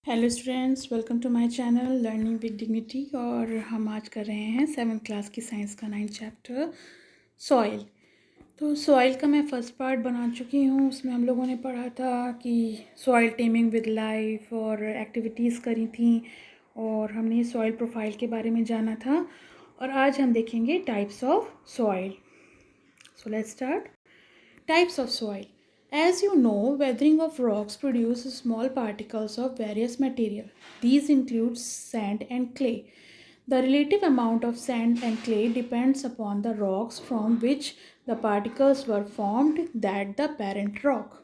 Hello students, welcome to my channel learning with dignity. और हम आज कर रहे हैं 7th क्लास की साइंस का 9th चैप्टर सॉइल। तो सॉइल का मैं फ़र्स्ट पार्ट बना चुकी हूँ। उसमें हम लोगों ने पढ़ा था कि सॉइल टेमिंग विद लाइफ और एक्टिविटीज़ करी थी, और हमने सॉइल प्रोफाइल के बारे में जाना था। और आज हम देखेंगे types of soil. So let's start. Types of soil. As you know, weathering of rocks produces small particles of various material. These include sand and clay. The relative amount of sand and clay depends upon the rocks from which the particles were formed, that the parent rock.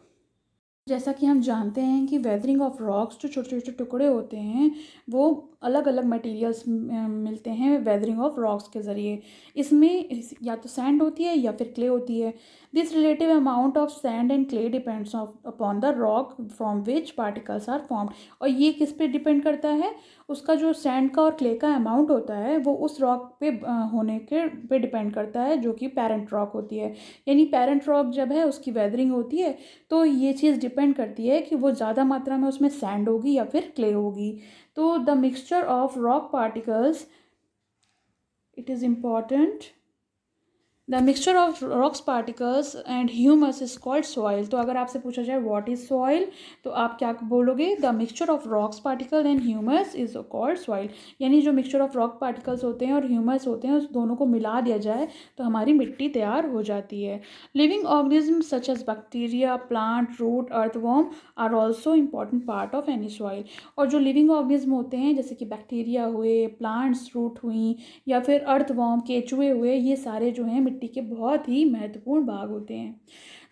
जैसा कि हम जानते हैं कि weathering of rocks जो छोटे छोटे टुकड़े होते हैं वो अलग अलग मटेरियल्स मिलते हैं वेदरिंग ऑफ रॉक्स के ज़रिए। इसमें या तो सैंड होती है या फिर क्ले होती है। This relative amount of sand and clay depends upon the rock from which particles are formed. और ये किस पे डिपेंड करता है? उसका जो सैंड का और क्ले का अमाउंट होता है वो उस रॉक पे होने के पे डिपेंड करता है, जो कि पेरेंट रॉक होती है। यानी पेरेंट रॉक जब है उसकी वेदरिंग होती है तो ये चीज़ डिपेंड करती है कि वो ज़्यादा मात्रा में उसमें सैंड होगी या फिर क्ले होगी। तो the mixture of rock particles, it is important, the mixture of rocks particles and humus is called soil. तो अगर आपसे पूछा जाए व्हाट इज सॉइल तो आप क्या बोलोगे? The mixture of rocks particle and humus is called soil. यानी जो मिक्सचर ऑफ रॉक पार्टिकल्स होते हैं और ह्यूमस होते हैं उस दोनों को मिला दिया जाए तो हमारी मिट्टी तैयार हो जाती है। Living organism such as bacteria, plant, root, earthworm are also important part of any soil. और जो लिविंग ऑर्गेनिज्म होते हैं जैसे कि बैक्टीरिया हुए, प्लांट्स, रूट हुई, या फिर अर्थवॉर्म, केचुए हुए, ये सारे जो हैं मिट्टी के बहुत ही महत्वपूर्ण भाग होते हैं।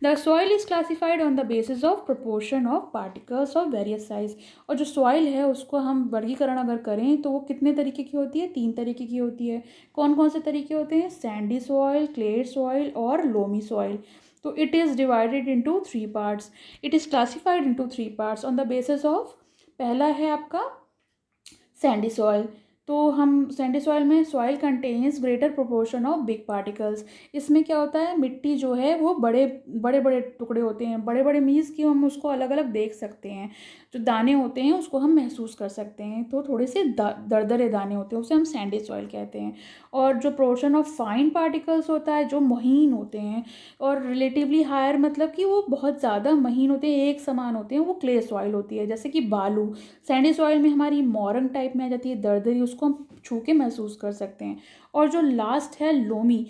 The soil is classified on the basis of proportion of particles of various size. और जो सॉइल है उसको हम वर्गीकरण अगर करें तो वो कितने तरीके की होती है? 3 तरीके की होती है। कौन कौन से तरीके होते हैं? सैंडी सॉइल, क्ले सॉइल और लोमी सॉइल। तो it is divided into 3 parts. It is classified into 3 parts on the basis of, पहला है आपका सैंडी सॉइल। तो हम सैंडी सॉइल में soil contains greater proportion of big particles. इसमें क्या होता है? मिट्टी जो है वो बड़े बड़े बड़े टुकड़े होते हैं। बड़े बड़े मीन्स कि हम उसको अलग अलग देख सकते हैं। जो दाने होते हैं उसको हम महसूस कर सकते हैं, तो थोड़े से दरदरे दाने होते हैं, उसे हम सैंडी सॉइल कहते हैं। और जो पोर्शन ऑफ फाइन पार्टिकल्स होता है जो महीन होते हैं और रिलेटिवली हायर, मतलब कि वो बहुत ज़्यादा महीन होते हैं, एक समान होते हैं, वो क्ले सॉइल होती है। जैसे कि बालू सैंडी सॉइल में हमारी मोरंग टाइप में आ जाती है, दरदरी, उसको हम छू के महसूस कर सकते हैं। और जो लास्ट है loamy,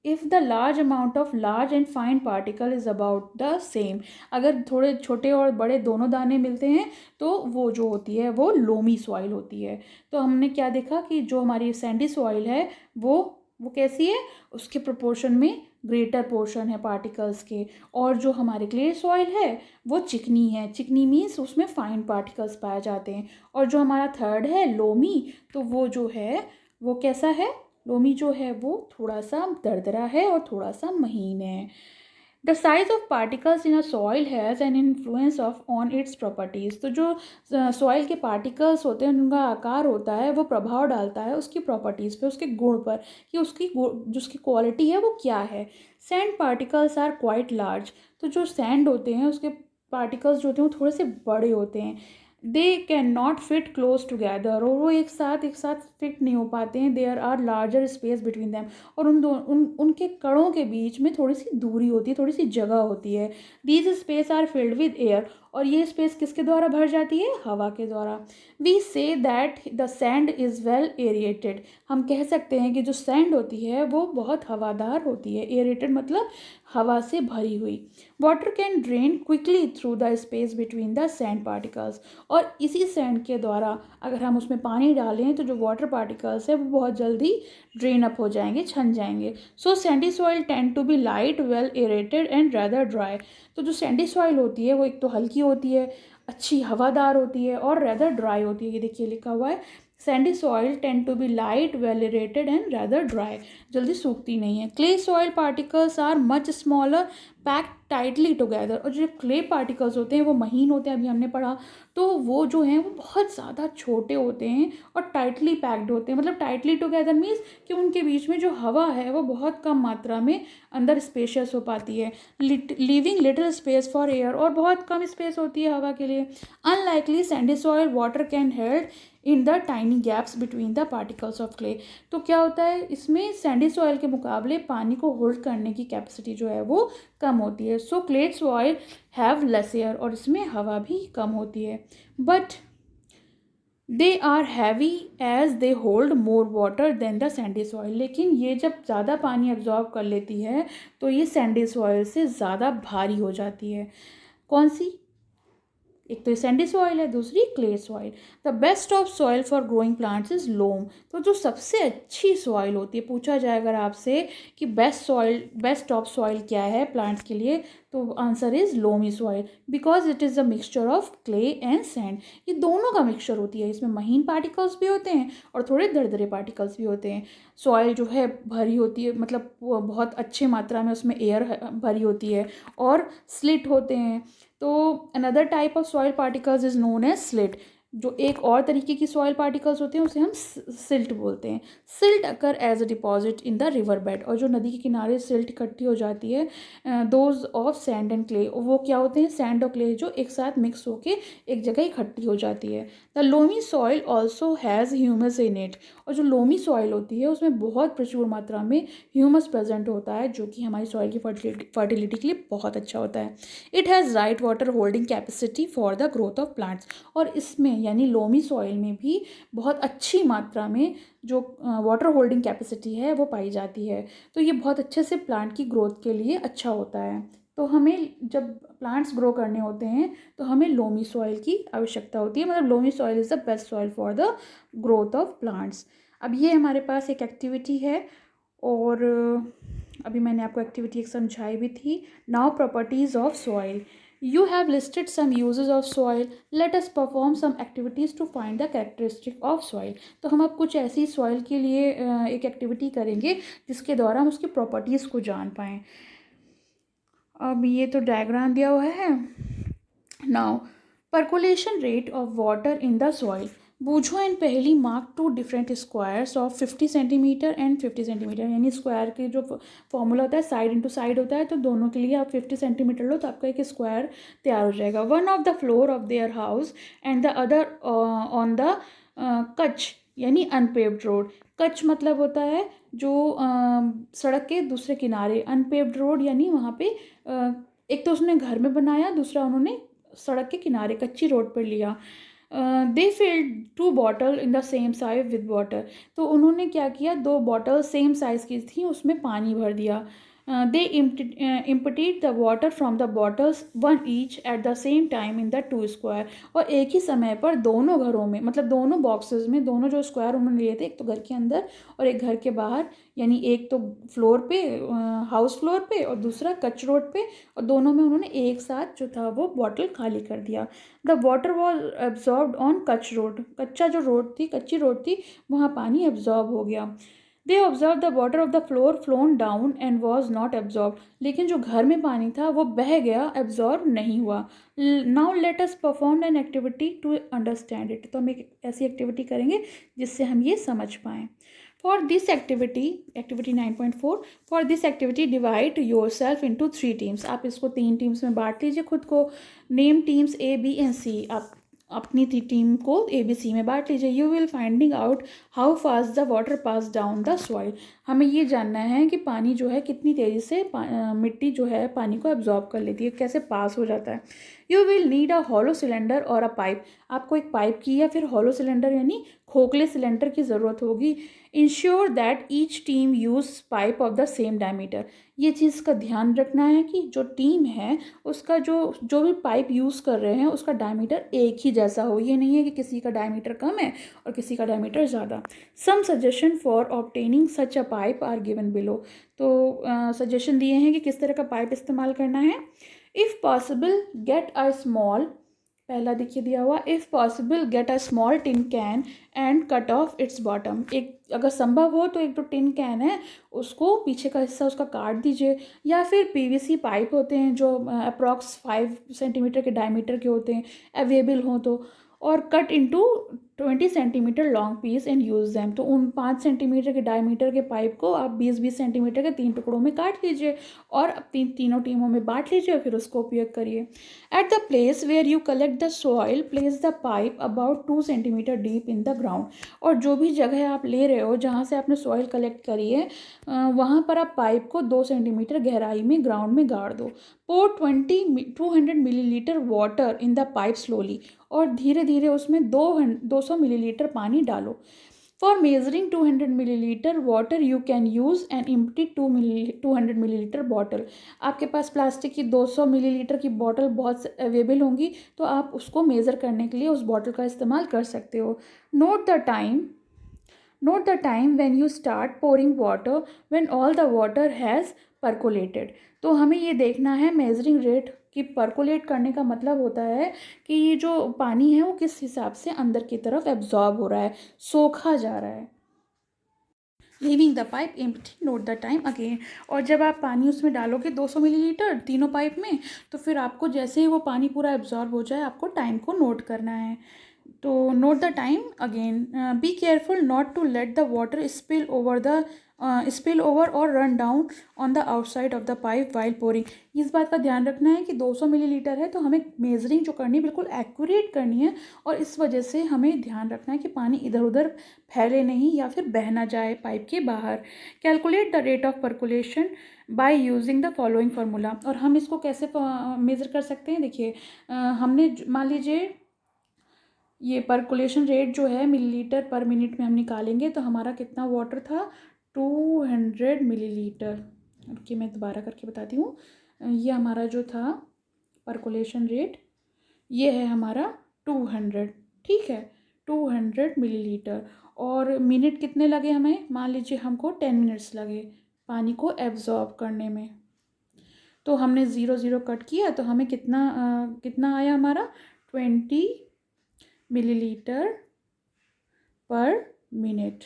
if the large amount of large and fine particle is about the same. अगर थोड़े छोटे और बड़े दोनों दाने मिलते हैं तो वो जो होती है वो लोमी सॉइल होती है। तो हमने क्या देखा कि जो हमारी सैंडी सॉइल है वो कैसी है? उसके प्रोपोर्शन में ग्रेटर पोर्शन है पार्टिकल्स के। और जो हमारे क्ले सॉइल है वो चिकनी है। चिकनी मीन्स उसमें फाइन पार्टिकल्स पाए जाते हैं। और जो हमारा थर्ड है लोमी, तो वो जो है वो कैसा है? लोमी जो है वो थोड़ा सा दरदरा है और थोड़ा सा महीन है। The size of particles in a soil has an influence of on it's properties. तो जो सॉइल के पार्टिकल्स होते हैं उनका आकार होता है वो प्रभाव डालता है उसकी प्रॉपर्टीज़ पे, उसके गुण पर, कि उसकी जो उसकी क्वालिटी है वो क्या है। Sand particles are quite large. तो जो सैंड होते हैं उसके पार्टिकल्स जो होते हैं वो थोड़े से बड़े होते हैं। They can not fit close together, और वो एक साथ फिट नहीं हो पाते हैं। There are larger space between them, और उनके कणों के बीच में थोड़ी सी दूरी होती है, थोड़ी सी जगह होती है। These space are filled with air, और ये स्पेस किसके द्वारा भर जाती है? हवा के द्वारा। We say that the sand is well aerated. हम कह सकते हैं कि जो सैंड होती है वो बहुत हवादार होती है। एरिएटेड मतलब हवा से भरी हुई। Water can drain quickly through the space between the sand particles, और इसी सैंड के द्वारा अगर हम उसमें पानी डालें तो जो वाटर पार्टिकल्स है वो बहुत जल्दी ड्रेन अप हो जाएंगे, छन जाएंगे। So sandy soil tend to be light, well aerated and rather dry. तो जो सैंडी सॉइल होती है वो एक तो हल्की होती है, अच्छी हवादार होती है, और रैदर ड्राई होती है। ये देखिए लिखा हुआ है, sandy soil tend to be light, well aerated and rather dry, जल्दी सूखती नहीं है। Clay soil particles are much smaller pack tightly together. और जो क्ले पार्टिकल्स होते हैं वो महीन होते हैं, अभी हमने पढ़ा, तो वो जो हैं वो बहुत ज़्यादा छोटे होते हैं और टाइटली पैक्ड होते हैं। मतलब टाइटली टुगेदर मीन्स कि उनके बीच में जो हवा है वो बहुत कम मात्रा में अंदर स्पेशियस हो पाती है, leaving little space for air, और बहुत कम स्पेस होती है हवा के लिए। Unlikely Sandy soil water can held in the tiny gaps between the particles of clay. तो क्या होता है, इसमें सैंडी सॉइल के मुकाबले पानी को होल्ड करने की कैपेसिटी जो है वो कम होती है। So clay soil have less air, और इसमें हवा भी कम होती है। But they are heavy as they hold more water than the sandy soil. लेकिन ये जब ज़्यादा पानी एब्जॉर्ब कर लेती है तो ये सैंडी सॉइल से ज़्यादा भारी हो जाती है। कौन सी? एक तो सैंडी सॉइल है, दूसरी clay soil. The best of soil for growing plants is loam. तो जो सबसे अच्छी सॉइल होती है, पूछा जाए अगर आपसे कि बेस्ट ऑफ सॉइल क्या है प्लांट्स के लिए, तो answer is loamy soil, because it is a mixture of clay and sand. ये दोनों का मिक्सचर होती है, इसमें महीन पार्टिकल्स भी होते हैं और थोड़े दरदरे पार्टिकल्स भी होते हैं। सॉइल जो है भरी होती है, मतलब वो बहुत अच्छी मात्रा में उसमें एयर भरी होती है, और स्लिट होते हैं। तो another type of soil particles is known as slit. जो एक और तरीके की सॉइल पार्टिकल्स होते हैं उसे हम सिल्ट बोलते हैं। Silt occur as a deposit in the river bed. और जो नदी के किनारे सिल्ट इकट्ठी हो जाती है, those of sand and clay, वो क्या होते हैं, सैंड और क्ले जो एक साथ मिक्स होके एक जगह इकट्ठी हो जाती है। The loamy soil also has humus in it. और जो लोमी सॉइल होती है उसमें बहुत प्रचुर मात्रा में ह्यूमस प्रेजेंट होता है, जो कि हमारी सॉइल की फर्टिलिटी के लिए बहुत अच्छा होता है। It has right water holding capacity for the growth of plants. और इसमें यानी लोमी सॉइल में भी बहुत अच्छी मात्रा में जो वाटर होल्डिंग कैपेसिटी है वो पाई जाती है। तो ये बहुत अच्छे से प्लांट की ग्रोथ के लिए अच्छा होता है। तो हमें जब प्लांट्स ग्रो करने होते हैं तो हमें लोमी सॉइल की आवश्यकता होती है। मतलब loamy soil is the best soil for the growth of plants. अब ये हमारे पास एक एक्टिविटी है, और अभी मैंने आपको एक्टिविटी एक समझाई भी थी। Now properties of soil. You have listed some uses of soil. Let us perform some activities to find the characteristic of soil. तो हम अब कुछ ऐसी सॉइल के लिए एक एक्टिविटी करेंगे जिसके द्वारा हम उसकी प्रॉपर्टीज़ को जान पाएँ। अब ये तो डायग्राम दिया हुआ है। Now percolation rate of water in the soil. Boojho and Paheli mark two different squares of 50 centimetre and 50 centimetre. यानी स्क्वायर के जो फॉर्मूला होता है साइड इंटू साइड होता है, तो दोनों के लिए आप 50 सेंटीमीटर लो तो आपका एक स्क्वायर तैयार हो जाएगा। One of the floor of their house and the other on the Kutch, यानी अनपेव्ड रोड। कच्छ मतलब होता है जो सड़क के दूसरे किनारे, अनपेव्ड रोड यानी वहाँ पे एक तो उसने घर में बनाया, दूसरा उन्होंने सड़क के किनारे कच्ची रोड पर लिया। They filled 2 bottle in the same size with water. तो उन्होंने क्या किया, 2 बॉटल सेम साइज़ की थी, उसमें पानी भर दिया। They emptied the water from the bottles one each at the same time in the 2 square. और एक ही समय पर दोनों घरों में, मतलब दोनों बॉक्सेस में, दोनों जो स्क्वायर उन्होंने लिए थे, एक तो घर के अंदर और एक घर के बाहर, यानी एक तो फ्लोर पे, हाउस फ्लोर पे, और दूसरा कच्च रोड पे, और दोनों में उन्होंने एक साथ जो था वो बॉटल खाली कर दिया। The water was absorbed on कच्च रोड। कच्चा जो रोड थी, कच्ची रोड थी, वहाँ पानी एब्जॉर्ब हो गया। They observe the water of the floor phloem down and was not absorb. लेकिन जो घर में पानी था वो बह गया, एब्जॉर्ब नहीं हुआ। Now let us perform an activity to understand it. तो हम एक ऐसी एक्टिविटी करेंगे जिससे हम ये समझ पाएँ। For this activity, activity 9.4, for this activity divide yourself into 3 teams. आप इसको 3 टीम्स में बांट लीजिए खुद को। Name teams A, B and C। आप अपनी टीम को ABC में बांट लीजिए। You will finding out how fast the water pass down the soil. हमें ये जानना है कि पानी जो है कितनी तेज़ी से मिट्टी जो है पानी को एब्जॉर्ब कर लेती है, कैसे पास हो जाता है। You will need a hollow cylinder और अ पाइप। आपको एक पाइप की या फिर हॉलो सिलेंडर यानी खोखले सिलेंडर की ज़रूरत होगी। Ensure that each team use pipe of the same diameter. ये चीज़ का ध्यान रखना है कि जो टीम है उसका जो भी पाइप यूज़ कर रहे हैं उसका डायमीटर एक ही जैसा हो। ये नहीं है कि किसी का डायमीटर कम है और किसी का डायमीटर ज़्यादा। Some suggestion for obtaining such a pipe are given below. तो सजेशन दिए हैं कि किस तरह का पाइप इस्तेमाल करना है। If possible get a small पहला देखिए दिया हुआ, if possible get a small tin can and cut of its bottom. एक अगर संभव हो तो एक जो टिन कैन है उसको पीछे का हिस्सा उसका काट दीजिए, या फिर पीवीसी पाइप होते हैं जो अप्रॉक्स 5 सेंटीमीटर के डायमीटर के होते हैं, अवेलेबल हों तो, और cut into 20 centimetre long piece and use them. तो उन 5 सेंटीमीटर के डायमीटर के पाइप को आप 20-20 सेंटीमीटर के 3 टुकड़ों में काट लीजिए और तीनों टीमों में बांट लीजिए और फिर उसको उपयोग करिए। At the place where you collect the soil, place the pipe about 2 centimetre deep in the ground। और जो भी जगह आप ले रहे हो जहाँ से आपने सॉइल कलेक्ट करी है वहाँ पर आप पाइप को 2 सेंटीमीटर गहराई में ग्राउंड में गाड़ दो। पोर 200 millilitre water in the pipe slowly. और धीरे धीरे उसमें 200 मिलीलीटर पानी डालो। For measuring 200 millilitre water you can use an empty 200 millilitre bottle. आपके पास प्लास्टिक की 200 मिलीलीटर की बॉटल बहुत अवेलेबल होंगी, तो आप उसको मेज़र करने के लिए उस बॉटल का इस्तेमाल कर सकते हो। Note the time when you start pouring water when all the water has percolated. तो हमें ये देखना है मेजरिंग रेट कि परकोलेट करने का मतलब होता है कि ये जो पानी है वो किस हिसाब से अंदर की तरफ एब्जॉर्ब हो रहा है, सोखा जा रहा है। Leaving the pipe empty, note the time again. और जब आप पानी उसमें डालोगे 200 मिलीलीटर तीनों पाइप में, तो फिर आपको जैसे ही वो पानी पूरा एब्जॉर्ब हो जाए आपको टाइम को नोट करना है। तो note the time again. Be careful not to let the water spill over or run down on the outside of the pipe while pouring. इस बात का ध्यान रखना है कि 200 मिलीलीटर है तो हमें मेजरिंग जो करनी है बिल्कुल एक्यूरेट करनी है, और इस वजह से हमें ध्यान रखना है कि पानी इधर उधर फैले नहीं या फिर बह ना जाए पाइप के बाहर। Calculate the rate of percolation by using the following formula. और हम इसको कैसे मेज़र कर सकते हैं, देखिए हमने मान लीजिए ये परकुलेशन रेट जो है मिलीलीटर पर मिनट में हम निकालेंगे, तो हमारा कितना वाटर था 200 मिलीलीटर। रुकिए मैं दोबारा करके बताती हूँ। ये हमारा जो था परकुलेशन रेट ये है हमारा 200, ठीक है, 200 मिलीलीटर। और मिनट कितने लगे हमें, मान लीजिए हमको 10 मिनट्स लगे पानी को एब्जॉर्ब करने में। तो हमने 0 0 कट किया तो हमें कितना आया हमारा 20 मिलीलीटर पर मिनट,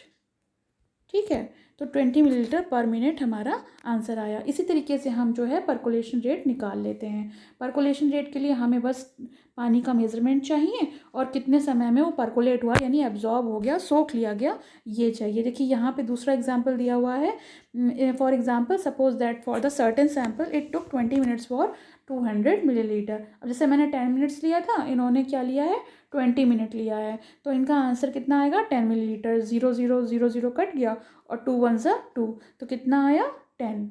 ठीक है। तो 20 मिलीलीटर पर मिनट हमारा आंसर आया। इसी तरीके से हम जो है परकुलेशन रेट निकाल लेते हैं। परकुलेशन रेट के लिए हमें बस पानी का मेज़रमेंट चाहिए और कितने समय में वो परकुलेट हुआ यानी एब्जॉर्ब हो गया, सोख लिया गया, ये चाहिए। देखिए यहाँ पे दूसरा एग्जांपल दिया हुआ है। For example suppose that for the certain sample it took 20 minutes for 200 millilitre. अब जैसे मैंने 10 मिनट्स लिया था, इन्होंने क्या लिया है 20 मिनट लिया है, तो इनका आंसर कितना आएगा 10 मिलीलीटर। 0 0 0 0 कट गया और 2 1 ज़ा 2, तो कितना आया 10।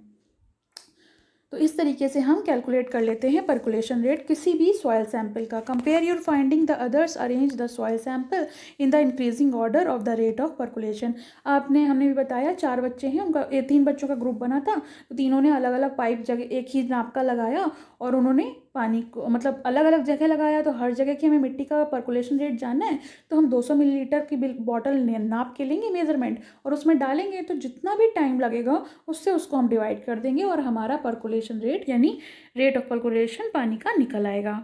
तो इस तरीके से हम कैलकुलेट कर लेते हैं परकुलेशन रेट किसी भी सॉइल सैंपल का। Compare your finding the others, arrange the soil sample in the increasing order of the rate of percolation. हमने भी बताया 4 बच्चे हैं, उनका 3 बच्चों का ग्रुप बना था, तो तीनों ने अलग अलग पाइप जगह एक ही नाप का लगाया और उन्होंने पानी को मतलब अलग अलग जगह लगाया। तो हर जगह की हमें मिट्टी का परकुलेशन रेट जानना है, तो हम 200 मिलीलीटर की बॉटल नाप के लेंगे मेजरमेंट और उसमें डालेंगे, तो जितना भी टाइम लगेगा उससे उसको हम डिवाइड कर देंगे और हमारा परकुलेशन रेट यानी रेट ऑफ परकुलेशन पानी का निकल आएगा।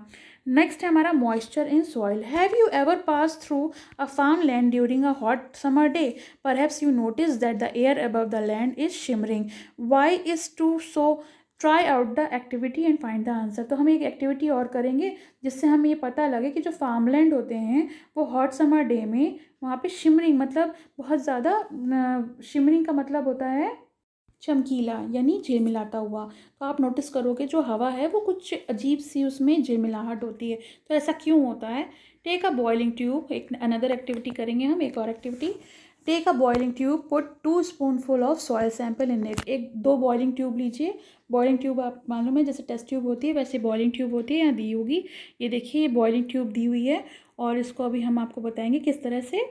नेक्स्ट है हमारा moisture in soil. Have you ever pass through a farm land during a hot summer day? Perhaps you notice that the air above the land is shimmering. Why is to so? Try out the activity and find the answer. तो हम एक activity और करेंगे जिससे हमें ये पता लगे कि जो फार्मलैंड होते हैं वो हॉट समर डे में वहाँ पे शिमरिंग मतलब बहुत ज़्यादा, शिमरिंग का मतलब होता है चमकीला यानी झिलमिलाता हुआ। तो आप नोटिस करोगे जो हवा है वो कुछ अजीब सी उसमें झिलमिलाहट होती है। तो ऐसा क्यों होता है? टेक अ बॉइलिंग ट्यूब, एक अनदर एक्टिविटी करेंगे हम, एक और activity. Take a boiling tube, put 2 spoonful of soil sample in it. 2 boiling tube लीजिए। बॉइलिंग ट्यूब आप मालूम है जैसे टेस्ट ट्यूब होती है वैसे बॉइलिंग ट्यूब होती है, यहाँ दी होगी। ये देखिए ये बॉइलिंग ट्यूब दी हुई है और इसको अभी हम आपको बताएंगे किस तरह से।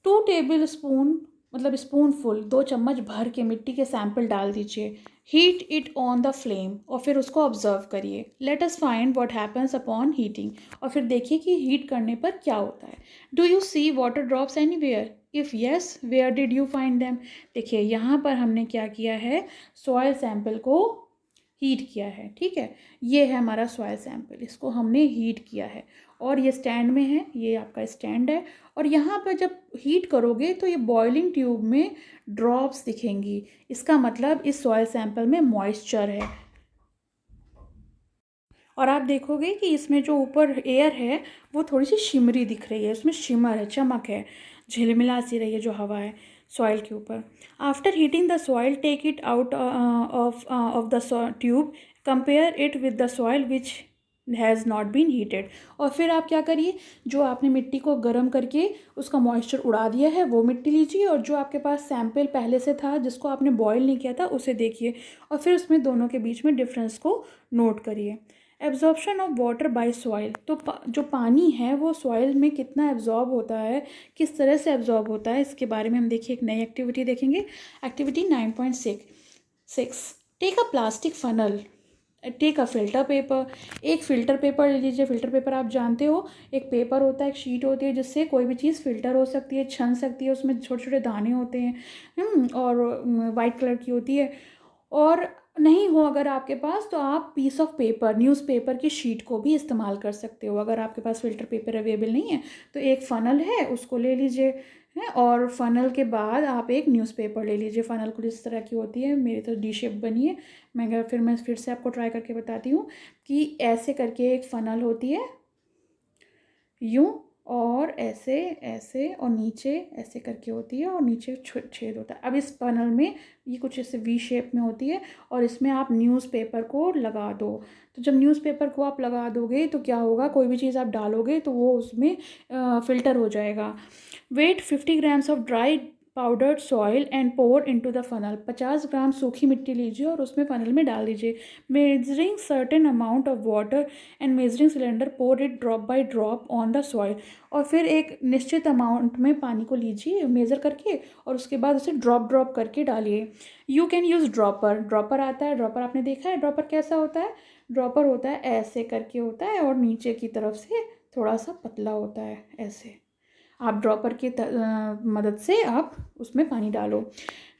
2 टेबल स्पून मतलब स्पूनफुल 2 चम्मच भर के मिट्टी के सैंपल डाल दीजिए। Heat it on the flame और फिर उसको ऑब्जर्व करिए। Let us find what happens upon heating. और फिर देखिए कि हीट करने पर क्या होता है। Do you see water drops anywhere? If yes, where did you find them? देखिए यहाँ पर हमने क्या किया है, सॉयल सैंपल को हीट किया है, ठीक है। ये है हमारा सॉइल सैंपल, इसको हमने हीट किया है और ये स्टैंड में है, ये आपका स्टैंड है। और यहाँ पर जब हीट करोगे तो ये बॉइलिंग ट्यूब में ड्रॉप्स दिखेंगी, इसका मतलब इस सॉइल सैंपल में मॉइस्चर है। और आप देखोगे कि इसमें जो ऊपर एयर है वो थोड़ी सी शिमरी दिख रही है, उसमें शिमर है, चमक है, झिलमिला सी रही है जो हवा है सॉइल के ऊपर। After heating the soil take it out of the tube, compare it with the soil which has not been heated. और फिर आप क्या करिए, जो आपने मिट्टी को गर्म करके उसका मॉइस्चर उड़ा दिया है वो मिट्टी लीजिए, और जो आपके पास सैंपल पहले से था जिसको आपने बॉयल नहीं किया था उसे देखिए, और फिर उसमें दोनों के बीच में डिफरेंस को नोट करिए। Absorption of water bye soil, तो जो पानी है वो सॉइल में कितना एब्जॉर्ब होता है, किस तरह से एब्जॉर्ब होता है, इसके बारे में हम देखिए एक नई एक्टिविटी देखेंगे। Activity 9.6, take a plastic funnel, take a filter paper. एक फ़िल्टर पेपर ले लीजिए। फ़िल्टर पेपर आप जानते हो, एक पेपर होता है, एक शीट होती है जिससे कोई भी चीज़ फ़िल्टर हो सकती है, छन सकती है, उसमें छोटे छोटे दाने होते हैं और वाइट कलर की होती है। और नहीं हो अगर आपके पास तो आप पीस ऑफ पेपर, न्यूज़पेपर की शीट को भी इस्तेमाल कर सकते हो। अगर आपके पास फ़िल्टर पेपर अवेलेबल नहीं है तो एक फ़नल है उसको ले लीजिए, है, और फ़नल के बाद आप एक न्यूज़पेपर ले लीजिए। फ़नल कुछ इस तरह की होती है, मेरी तो डी शेप बनी है। मैं फिर से आपको ट्राई करके बताती हूँ कि ऐसे करके एक फ़नल होती है, यूँ, और ऐसे ऐसे, और नीचे ऐसे करके होती है, और नीचे छेद होता है। अब इस पनल में ये कुछ ऐसे वी शेप में होती है, और इसमें आप न्यूज़पेपर को लगा दो। तो जब न्यूज़पेपर को आप लगा दोगे तो क्या होगा, कोई भी चीज़ आप डालोगे तो वो उसमें फ़िल्टर हो जाएगा। Weigh 50 grams of dry powdered soil and pour into the funnel, 50 gram सूखी मिट्टी लीजिए और उसमें फनल में डाल दीजिए। Measuring certain amount of water and measuring cylinder, pour it drop by drop on the soil. और फिर एक निश्चित अमाउंट में पानी को लीजिए मेज़र करके, और उसके बाद उसे ड्रॉप ड्रॉप करके डालिए। You can use dropper, dropper आता है, ड्रॉपर आपने देखा है, ड्रॉपर कैसा होता है, ड्रॉपर होता है ऐसे करके होता है, और नीचे की तरफ से थोड़ा सा पतला होता है ऐसे। आप ड्रॉपर की मदद से आप उसमें पानी डालो।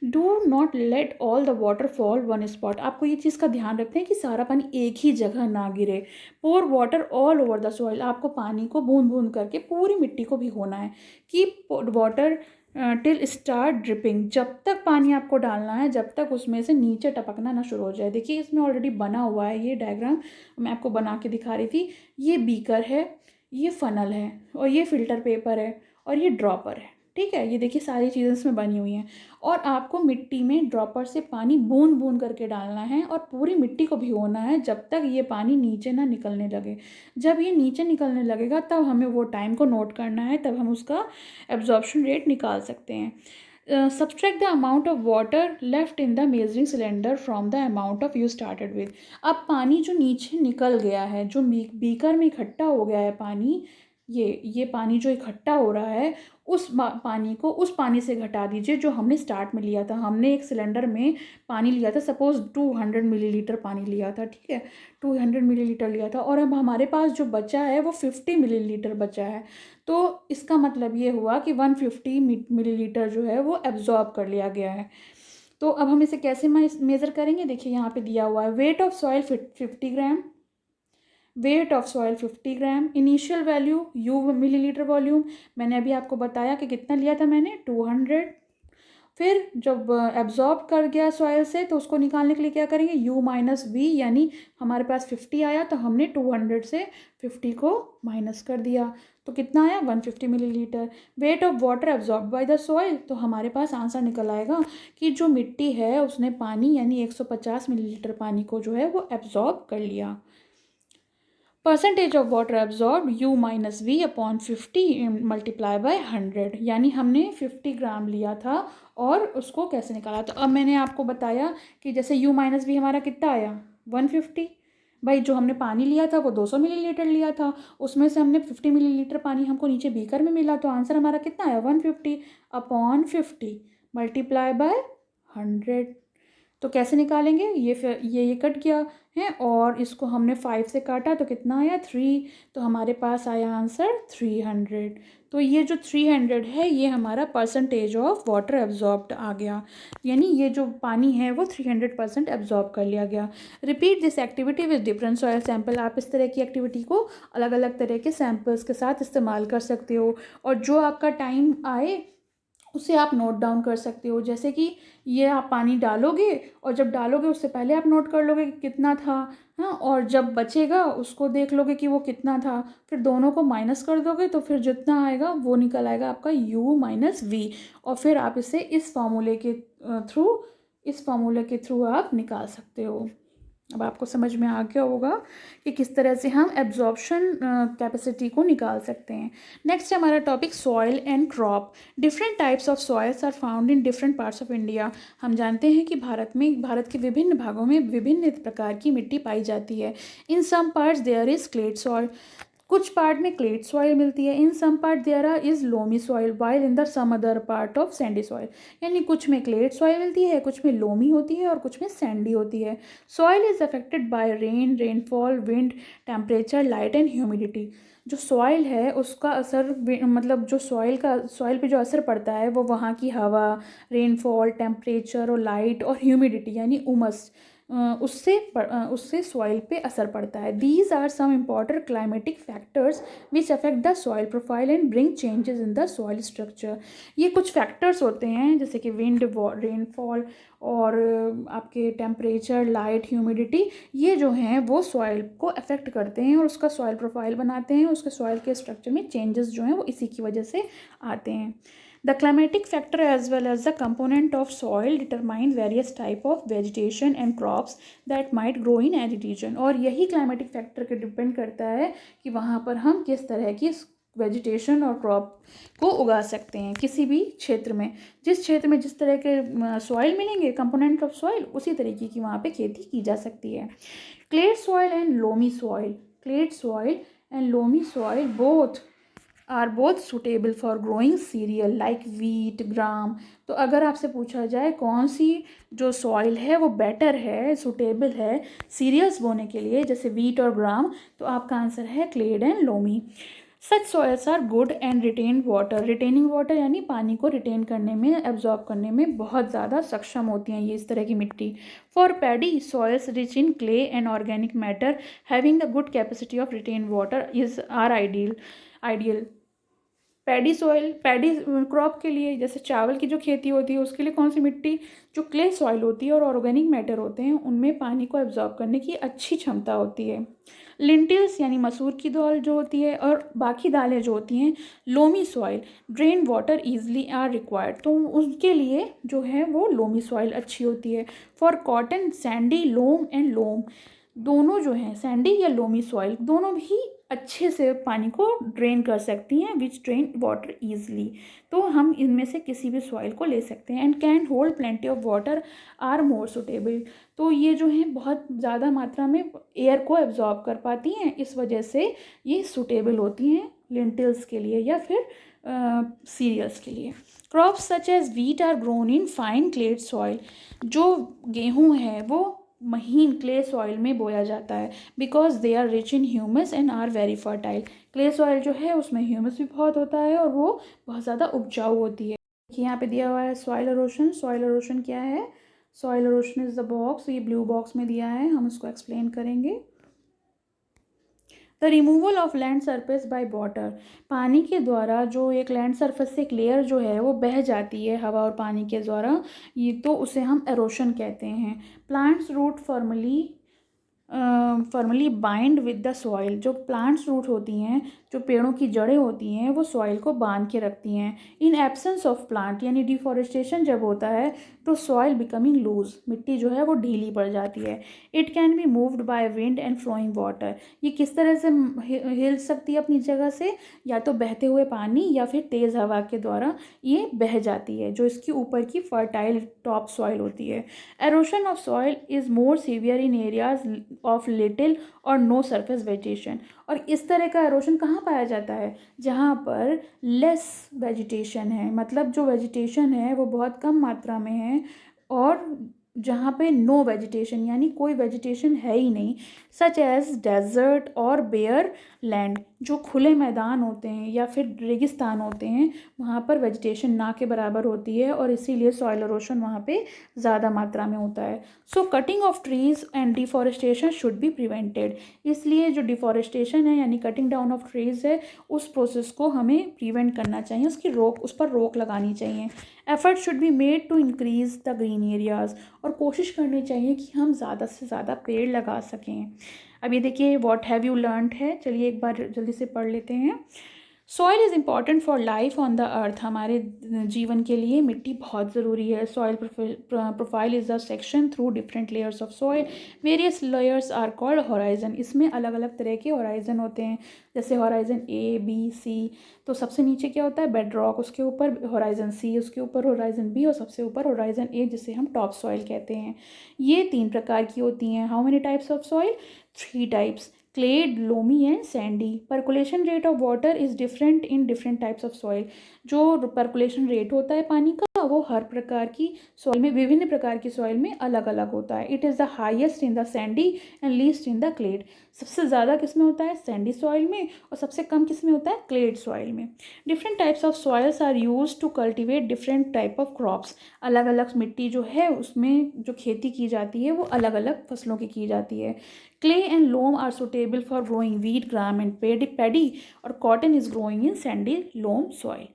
Do not let all the water fall one spot, आपको ये चीज़ का ध्यान रखते हैं कि सारा पानी एक ही जगह ना गिरे। Pour water all over the soil, आपको पानी को बूंद बूंद करके पूरी मिट्टी को भिगोना है। Keep water till start dripping, जब तक पानी आपको डालना है जब तक उसमें से नीचे टपकना ना शुरू हो जाए। देखिए इसमें ऑलरेडी बना हुआ है ये डायग्राम, मैं आपको बना के दिखा रही थी। ये बीकर है, ये फ़नल है, और ये फ़िल्टर पेपर है, और ये ड्रॉपर है, ठीक है। ये देखिए सारी चीज़ें इसमें बनी हुई हैं, और आपको मिट्टी में ड्रॉपर से पानी बूंद बूंद करके डालना है और पूरी मिट्टी को भिगोना है जब तक ये पानी नीचे ना निकलने लगे। जब ये नीचे निकलने लगेगा तब हमें वो टाइम को नोट करना है, तब हम उसका एब्जॉर्प्शन रेट निकाल सकते हैं। Subtract the amount of water left in the measuring cylinder from the amount of you started with. अब पानी जो नीचे निकल गया है, जो बीकर में इकट्ठा हो गया है पानी, ये पानी जो इकट्ठा हो रहा है उस पानी को उस पानी से घटा दीजिए जो हमने स्टार्ट में लिया था। हमने एक सिलेंडर में पानी लिया था, सपोज़ 200 मिलीलीटर पानी लिया था, ठीक है, 200 मिलीलीटर लिया था, और अब हमारे पास जो बचा है वो 50 मिलीलीटर बचा है। तो इसका मतलब ये हुआ कि 150 मिलीलीटर जो है वो एब्जॉर्ब कर लिया गया है। तो अब हम इसे कैसे मेज़र करेंगे, देखिए यहाँ पे दिया हुआ है। Weight of soil 50 gram, weight of soil 50 gram, initial value you millilitre volume, मैंने अभी आपको बताया कि कितना लिया था मैंने, 200। फिर जब एब्जॉर्ब कर गया सॉइल से तो उसको निकालने के लिए क्या करेंगे, u माइनस वी, यानी हमारे पास 50 आया तो हमने 200 से 50 को माइनस कर दिया तो कितना आया, 150 millilitre. Weight of water absorb by the soil, तो हमारे पास आंसर निकल आएगा कि जो मिट्टी है उसने पानी यानी 150 मिलीलीटर पानी को जो है वो एब्जॉर्ब कर लिया। Percentage of water absorb u minus V upon 50 multiply by 100, यानी हमने 50 ग्राम लिया था और उसको कैसे निकाला। तो अब मैंने आपको बताया कि जैसे u माइनस वी हमारा कितना आया, 150। भाई जो हमने पानी लिया था वो 200 मिलीलीटर लिया था, उसमें से हमने 50 मिलीलीटर पानी हमको नीचे बीकर में मिला, तो आंसर हमारा कितना आया, 150 अपॉन 50 मल्टीप्लाई बाय 100। तो कैसे निकालेंगे, ये फिर ये कट गया, हैं, और इसको हमने 5 से काटा तो कितना आया 3, तो हमारे पास आया आंसर 300। तो ये जो 300 है ये हमारा परसेंटेज ऑफ वाटर एब्जॉर्ब्ड आ गया, यानी ये जो पानी है वो 300% एब्जॉर्ब कर लिया गया। Repeat this activity with different soil sample. आप इस तरह की एक्टिविटी को अलग अलग तरह के सैंपल्स के साथ इस्तेमाल कर सकते हो, और जो आपका टाइम आए उसे आप नोट डाउन कर सकते हो। जैसे कि ये आप पानी डालोगे और जब डालोगे उससे पहले आप नोट कर लोगे कि कितना था, हाँ, और जब बचेगा उसको देख लोगे कि वो कितना था, फिर दोनों को माइनस कर दोगे तो फिर जितना आएगा वो निकल आएगा आपका u माइनस वी, और फिर आप इसे इस फार्मूले के थ्रू आप निकाल सकते हो। अब आपको समझ में आ गया होगा कि किस तरह से हम एब्जॉर्प्शन कैपेसिटी को निकाल सकते हैं। नेक्स्ट है हमारा topic soil and crop. Different types of soils are found in different parts of India. हम जानते हैं कि भारत के विभिन्न भागों में विभिन्न प्रकार की मिट्टी पाई जाती है। In some parts there is clayey soil. कुछ पार्ट में क्लेड सॉइल मिलती है। In some part there is loamy soil while in the some other part of sandy soil. यानी कुछ में क्लेड सॉइल मिलती है, कुछ में लोमी होती है और कुछ में सैंडी होती है। Soil is affected by rainfall, wind, temperature, light and humidity. जो सॉइल है उसका असर, मतलब जो सॉइल पे जो असर पड़ता है वो वहाँ की हवा, रेनफॉल, टेम्परेचर और लाइट और ह्यूमिडिटी यानी उमस, उससे सॉइल पे असर पड़ता है। These are some important climatic factors which affect the soil profile and bring changes in the soil structure. ये कुछ फैक्टर्स होते हैं जैसे कि विंड, रेनफॉल और आपके टेम्परेचर, लाइट, ह्यूमिडिटी, ये जो हैं वो सॉइल को अफेक्ट करते हैं और उसका सॉइल प्रोफाइल बनाते हैं। उसके सॉइल के स्ट्रक्चर में चेंजेस जो हैं वो इसी की वजह से आते हैं। The climatic factor as well as the component of soil determine various type of vegetation and crops that might grow in any region। और यही climatic factor के डिपेंड करता है कि वहाँ पर हम किस तरह की वेजिटेशन और क्रॉप को उगा सकते हैं किसी भी क्षेत्र में। जिस क्षेत्र में जिस तरह के सॉइल मिलेंगे, कंपोनेंट ऑफ सॉइल, उसी तरीके की वहाँ पे खेती की जा सकती है। Clayey soil and loamy soil. Clayey soil and loamy soil are both suitable for growing cereal like wheat, gram. तो अगर आपसे पूछा जाए कौन सी जो सॉइल है वो बेटर है, सुटेबल है सीरियल्स बोने के लिए जैसे वीट और ग्राम, तो आपका आंसर है clayey and loamy. Such soils are good and retain water. Retaining water यानी पानी को रिटेन करने में, एब्जॉर्ब करने में बहुत ज़्यादा सक्षम होती हैं ये इस तरह की मिट्टी। For paddy, soils rich in clay and organic matter having the good capacity of retain water is are ideal. Paddy crop के लिए, जैसे चावल की जो खेती होती है उसके लिए कौन सी मिट्टी, जो क्ले सॉइल होती है और ऑर्गेनिक मैटर होते हैं उनमें पानी को एब्जॉर्ब करने की अच्छी क्षमता होती है। लिंटिल्स यानी मसूर की दाल जो होती है और बाकी दालें जो होती हैं, loamy soil, drain water easily are required, तो उसके लिए जो है वो लोमी सॉइल अच्छी होती है। For cotton, sandy, loam and loam, दोनों जो हैं सैंडी या लोमी सॉइल दोनों भी अच्छे से पानी को ड्रेन कर सकती हैं, विच ड्रेन वाटर ईजली। तो हम इनमें से किसी भी सॉइल को ले सकते हैं। And can hold plenty of water are more suitable, तो ये जो हैं बहुत ज़्यादा मात्रा में एयर को एब्जॉर्ब कर पाती हैं, इस वजह से ये सुटेबल होती हैं लिंटल्स के लिए या फिर सीरियल्स के लिए। Crops such as wheat are grown in fine clayey soil. जो गेहूँ है वो महीन क्ले सॉइल में बोया जाता है, because they are rich in humus and are very fertile. Clay soil जो है उसमें ह्यूमस भी बहुत होता है और वो बहुत ज़्यादा उपजाऊ होती है। देखिए यहाँ पे दिया हुआ है सॉइल एरोशन। सॉइल एरोशन क्या है? Soil erosion is the box, ये ब्लू बॉक्स में दिया है, हम इसको एक्सप्लेन करेंगे। The removal of land surface by water, पानी के द्वारा जो एक लैंड सरफेस से एक लेयर जो है वो बह जाती है हवा और पानी के द्वारा, ये तो उसे हम एरोशन कहते हैं। Plants root formally bind with the soil, जो प्लांट्स रूट होती हैं, जो पेड़ों की जड़ें होती हैं, वो सॉइल को बांध के रखती हैं। इन एब्सेंस ऑफ प्लांट यानी डिफॉरेस्टेशन जब होता है तो सॉइल बिकमिंग लूज, मिट्टी जो है वो ढीली पड़ जाती है। It can be moved by wind and flowing water, ये किस तरह से हिल सकती है अपनी जगह से, या तो बहते हुए पानी या फिर तेज़ हवा के द्वारा ये बह जाती है, जो इसकी ऊपर की फर्टाइल टॉप सॉइल होती है। Erosion of soil is more severe in areas of little और नो सरफेस वेजिटेशन, और इस तरह का एरोशन कहाँ पाया जाता है? जहाँ पर लेस वेजिटेशन है, मतलब जो वेजिटेशन है वो बहुत कम मात्रा में है और जहाँ पे नो वेजिटेशन यानी कोई वेजिटेशन है ही नहीं, सच एज डेजर्ट और बेयर लैंड, जो खुले मैदान होते हैं या फिर रेगिस्तान होते हैं, वहाँ पर वेजिटेशन ना के बराबर होती है और इसीलिए सॉइल इरोशन वहाँ पे ज़्यादा मात्रा में होता है। सो cutting of trees and deforestation should be prevented, इसलिए जो डिफॉरेस्टेशन है यानी कटिंग डाउन ऑफ ट्रीज़ है, उस प्रोसेस को हमें प्रिवेंट करना चाहिए, उस पर रोक लगानी चाहिए। Effort should be made to increase the green areas, और कोशिश करनी चाहिए कि हम ज़्यादा से ज़्यादा पेड़ लगा सकें। अब ये देखिए व्हाट हैव यू लर्नड है, चलिए एक बार जल्दी से पढ़ लेते हैं। Soil is important for life on the earth, हमारे जीवन के लिए मिट्टी बहुत ज़रूरी है। Soil profile is the section through different layers of soil, various layers are called horizon, इसमें अलग अलग तरह के होराइजन होते हैं, जैसे होराइजन ए बी सी। तो सबसे नीचे क्या होता है, बेड रॉक, उसके ऊपर होराइजन सी, उसके ऊपर होराइजन बी और सबसे ऊपर होराइजन ए, जिसे हम टॉप सॉइल कहते हैं। ये 3 प्रकार की होती हैं। How many types of soil? 3 types, clayey, loamy and sandy. Percolation rate of water is different in different types of soil, जो पर्कुलेशन रेट होता है पानी का वो हर प्रकार की सॉइल में, विभिन्न प्रकार की सॉइल में अलग अलग होता है। It is the highest in the sandy and least in the clayey, सबसे ज़्यादा किस में होता है, सैंडी सॉइल में, और सबसे कम किस में होता है, क्लेड सॉइल में। Different types of soils are use to cultivate different type of crops, अलग अलग मिट्टी जो है उसमें जो खेती की जाती है वो अलग अलग फसलों की जाती है। Clay and loam are suitable for growing wheat, gram and paddy, और cotton is growing in sandy loam soil.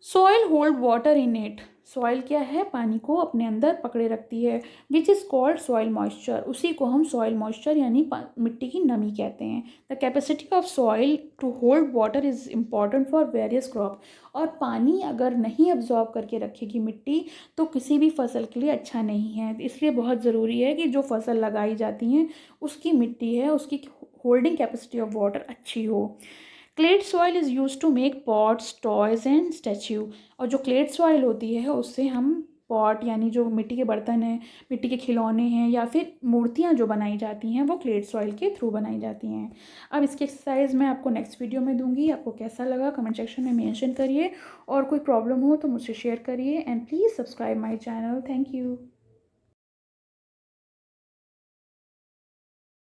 Soil hold water in it. Soil क्या है, पानी को अपने अंदर पकड़े रखती है। Which is called soil moisture, उसी को हम सॉइल मॉइस्चर यानी मिट्टी की नमी कहते हैं। The capacity of soil to hold water is important for various crop, और पानी अगर नहीं अब्जॉर्ब करके रखेगी मिट्टी तो किसी भी फसल के लिए अच्छा नहीं है। इसलिए बहुत ज़रूरी है कि जो फसल लगाई जाती हैं उसकी मिट्टी है उसकी होल्डिंग कैपेसिटी ऑफ वाटर अच्छी हो। Clayey soil is use to make pots, toys and statue, और जो क्लेड सॉइल होती है उससे हम पॉट यानी जो मिट्टी के बर्तन हैं, मिट्टी के खिलौने हैं या फिर मूर्तियाँ जो बनाई जाती हैं वो क्लेड सॉइल के थ्रू बनाई जाती हैं। अब इसकी एक्सरसाइज मैं आपको नेक्स्ट वीडियो में दूंगी। आपको कैसा लगा कमेंट सेक्शन में मेंशन करिए, और कोई प्रॉब्लम हो तो मुझसे शेयर करिए, and please subscribe my channel. Thank you.